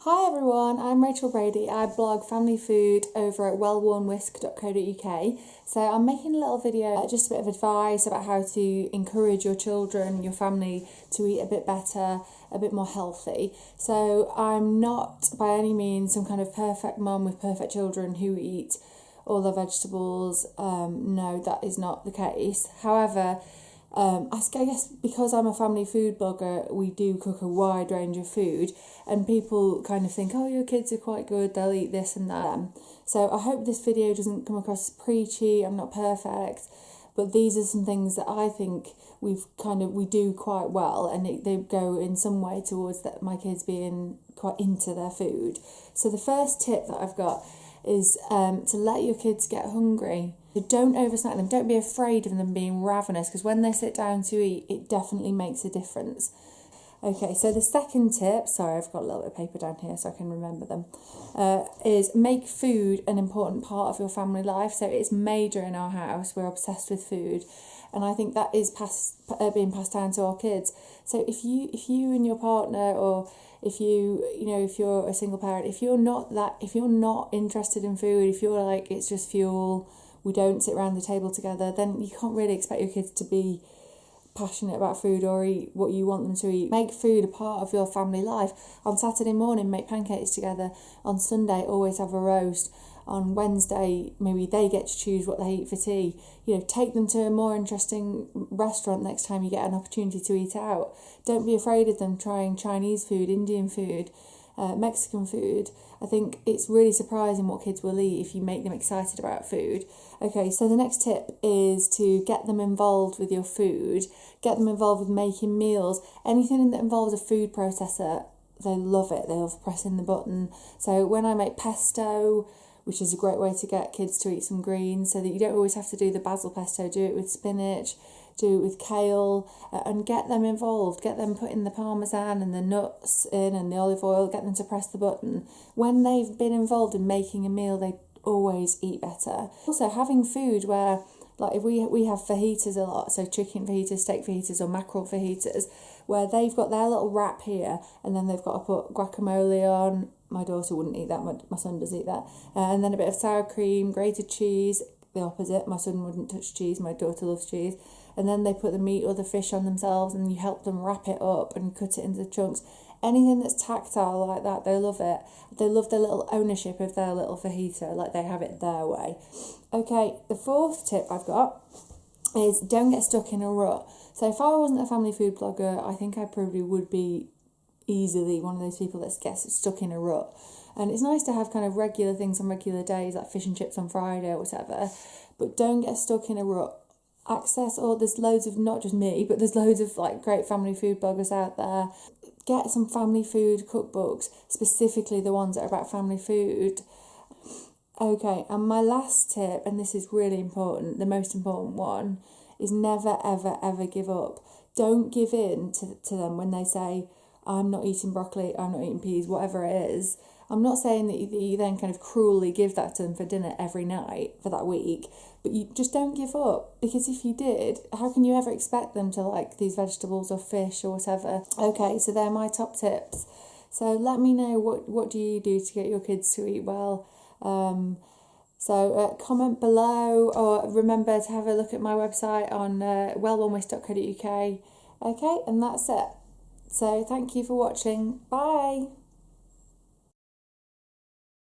Hi everyone, I'm Rachel Brady. I blog family food over at wellwornwhisk.co.uk. So I'm making a little video, just a bit of advice about how to encourage your children, your family to eat a bit better, a bit more healthy. So I'm not by any means some kind of perfect mum with perfect children who eat all their vegetables. No, that is not the case. However, I guess because I'm a family food blogger, we do cook a wide range of food, and people kind of think, oh, your kids are quite good, they'll eat this and that. So I hope this video doesn't come across as preachy. I'm not perfect, but these are some things that I think we do quite well, and they go in some way towards that my kids being quite into their food. So the first tip that I've got is to let your kids get hungry. So don't oversnack them. Don't be afraid of them being ravenous, because when they sit down to eat, it definitely makes a difference. Okay, so the second tip, sorry, I've got a little bit of paper down here so I can remember them, is make food an important part of your family life. So it's major in our house. We're obsessed with food, and I think that is being passed down to our kids. So if you and your partner, or if you're a single parent, if you're not interested in food, if you're like, it's just fuel, we don't sit around the table together, then you can't really expect your kids to be passionate about food or eat what you want them to eat. Make food a part of your family life. On Saturday morning, make pancakes together. On Sunday, always have a roast. On Wednesday, maybe they get to choose what they eat for tea. Take them to a more interesting restaurant next time you get an opportunity to eat out. Don't be afraid of them trying Chinese food, Indian food, Mexican food. I think it's really surprising what kids will eat if you make them excited about food. Okay, so the next tip is to get them involved with your food. Get them involved with making meals. Anything that involves a food processor, they love it. They love pressing the button. So when I make pesto, which is a great way to get kids to eat some greens, so that you don't always have to do the basil pesto, do it with spinach, do it with kale, and get them involved. Get them putting the parmesan and the nuts in and the olive oil, get them to press the button. When they've been involved in making a meal, they always eat better. Also, having food where, like, if we have fajitas a lot, so chicken fajitas, steak fajitas, or mackerel fajitas, where they've got their little wrap here, and then they've got to put guacamole on. My daughter wouldn't eat that, my son does eat that. And then a bit of sour cream, grated cheese, the opposite. My son wouldn't touch cheese, my daughter loves cheese. And then they put the meat or the fish on themselves, and you help them wrap it up and cut it into chunks. Anything that's tactile like that, they love it. They love the little ownership of their little fajita, like they have it their way. Okay, the fourth tip I've got is don't get stuck in a rut. So if I wasn't a family food blogger, I think I probably would be easily one of those people that gets stuck in a rut. And it's nice to have kind of regular things on regular days, like fish and chips on Friday or whatever, but don't get stuck in a rut. There's loads of, not just me, but there's loads of like great family food bloggers out there. Get some family food cookbooks, specifically the ones that are about family food. Okay, and my last tip, and this is really important, the most important one, is never, ever, ever give up. Don't give in to them when they say, I'm not eating broccoli, I'm not eating peas, whatever it is. I'm not saying that you then kind of cruelly give that to them for dinner every night for that week, but you just don't give up, because if you did, how can you ever expect them to like these vegetables or fish or whatever? Okay, so they're my top tips. So let me know what do you do to get your kids to eat well. So comment below, or remember to have a look at my website on wellwornwhisk.co.uk. Okay, and that's it. So thank you for watching. Bye.